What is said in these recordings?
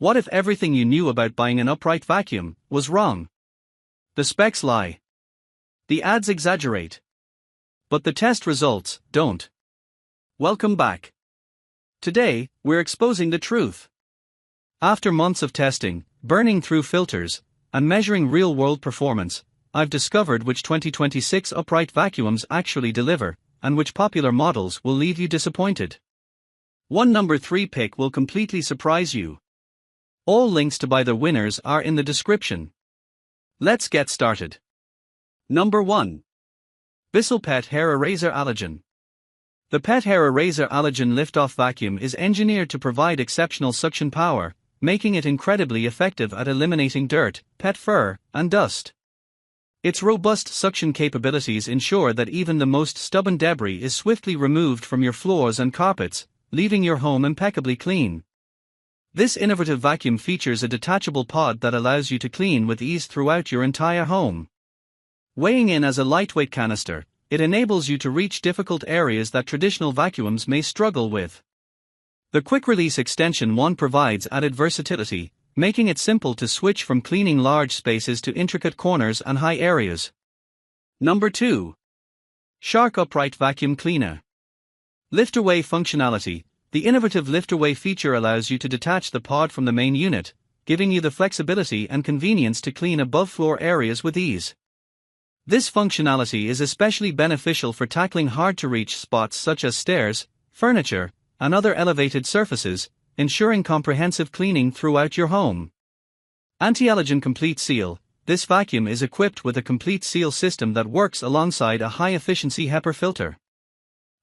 What if everything you knew about buying an upright vacuum was wrong? The specs lie. The ads exaggerate. But the test results don't. Welcome back. Today, we're exposing the truth. After months of testing, burning through filters, and measuring real-world performance, I've discovered which 2026 upright vacuums actually deliver, and which popular models will leave you disappointed. One number 3 pick will completely surprise you. All links to buy the winners are in the description. Let's get started. Number 1. Bissell Pet Hair Eraser Allergen. The Pet Hair Eraser Allergen Liftoff Vacuum is engineered to provide exceptional suction power, making it incredibly effective at eliminating dirt, pet fur, and dust. Its robust suction capabilities ensure that even the most stubborn debris is swiftly removed from your floors and carpets, leaving your home impeccably clean. This innovative vacuum features a detachable pod that allows you to clean with ease throughout your entire home. Weighing in as a lightweight canister, it enables you to reach difficult areas that traditional vacuums may struggle with. The quick-release extension 1 provides added versatility, making it simple to switch from cleaning large spaces to intricate corners and high areas. Number 2. Shark Upright Vacuum Cleaner. Lift-away functionality. The innovative lift-away feature allows you to detach the pod from the main unit, giving you the flexibility and convenience to clean above-floor areas with ease. This functionality is especially beneficial for tackling hard-to-reach spots such as stairs, furniture, and other elevated surfaces, ensuring comprehensive cleaning throughout your home. Anti-allergen complete seal. This vacuum is equipped with a complete seal system that works alongside a high-efficiency HEPA filter.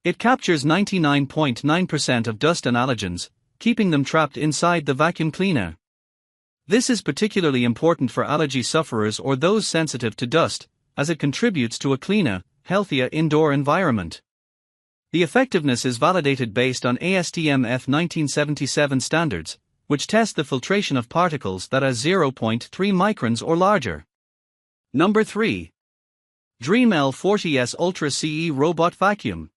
It captures 99.9% of dust and allergens, keeping them trapped inside the vacuum cleaner. This is particularly important for allergy sufferers or those sensitive to dust, as it contributes to a cleaner, healthier indoor environment. The effectiveness is validated based on ASTM F1977 standards, which test the filtration of particles that are 0.3 microns or larger. Number 3. DREAME L40S Ultra CE Robot Vacuum.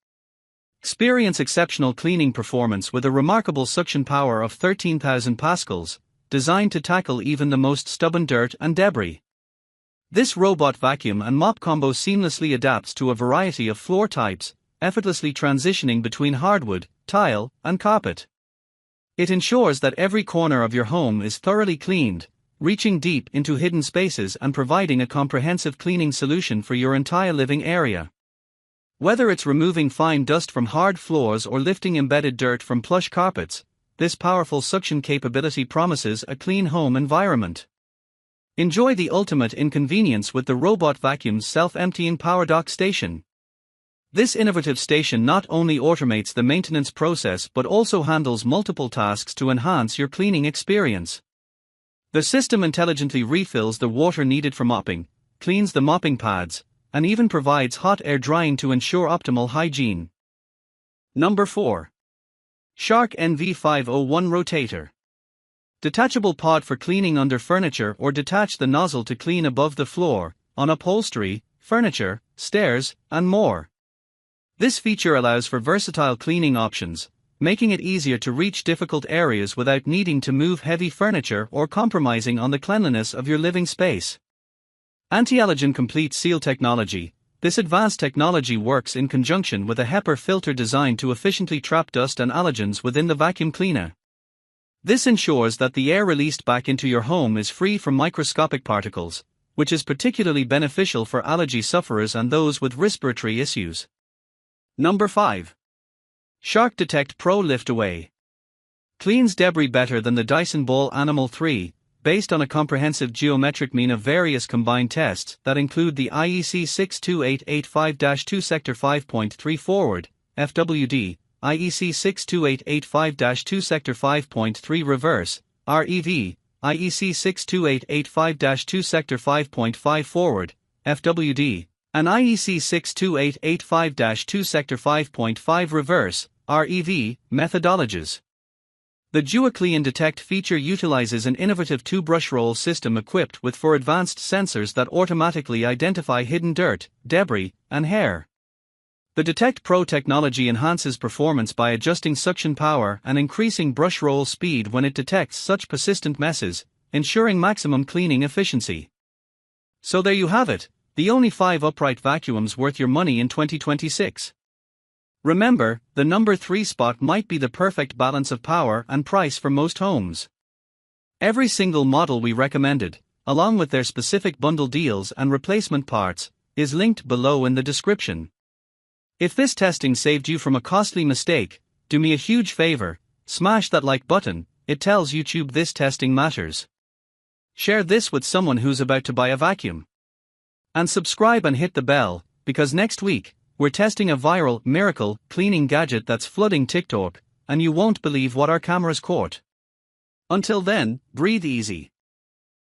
Experience exceptional cleaning performance with a remarkable suction power of 13,000 pascals, designed to tackle even the most stubborn dirt and debris. This robot vacuum and mop combo seamlessly adapts to a variety of floor types, effortlessly transitioning between hardwood, tile, and carpet. It ensures that every corner of your home is thoroughly cleaned, reaching deep into hidden spaces and providing a comprehensive cleaning solution for your entire living area. Whether it's removing fine dust from hard floors or lifting embedded dirt from plush carpets, this powerful suction capability promises a clean home environment. Enjoy the ultimate inconvenience with the robot vacuum's self-emptying power dock station. This innovative station not only automates the maintenance process but also handles multiple tasks to enhance your cleaning experience. The system intelligently refills the water needed for mopping, cleans the mopping pads, and even provides hot air drying to ensure optimal hygiene. Number 4. Shark NV501 Rotator. Detachable pod for cleaning under furniture or detach the nozzle to clean above the floor, on upholstery, furniture, stairs, and more. This feature allows for versatile cleaning options, making it easier to reach difficult areas without needing to move heavy furniture or compromising on the cleanliness of your living space. Anti-allergen complete seal technology. This advanced technology works in conjunction with a HEPA filter designed to efficiently trap dust and allergens within the vacuum cleaner. This ensures that the air released back into your home is free from microscopic particles, which is particularly beneficial for allergy sufferers and those with respiratory issues. Number 5. Shark Detect Pro Lift Away. Cleans debris better than the Dyson Ball Animal 3, based on a comprehensive geometric mean of various combined tests that include the IEC 62885-2 Sector 5.3 Forward, FWD, IEC 62885-2 Sector 5.3 Reverse, REV, IEC 62885-2 Sector 5.5 Forward, FWD, and IEC 62885-2 Sector 5.5 Reverse, REV, methodologies. The DuaClean Detect feature utilizes an innovative two-brush roll system equipped with 4 advanced sensors that automatically identify hidden dirt, debris, and hair. The Detect Pro technology enhances performance by adjusting suction power and increasing brush roll speed when it detects such persistent messes, ensuring maximum cleaning efficiency. So there you have it, the only 5 upright vacuums worth your money in 2026. Remember, the number 3 spot might be the perfect balance of power and price for most homes. Every single model we recommended, along with their specific bundle deals and replacement parts, is linked below in the description. If this testing saved you from a costly mistake, do me a huge favor, smash that like button, it tells YouTube this testing matters. Share this with someone who's about to buy a vacuum. And subscribe and hit the bell, because next week, we're testing a viral, miracle, cleaning gadget that's flooding TikTok, and you won't believe what our cameras caught. Until then, breathe easy.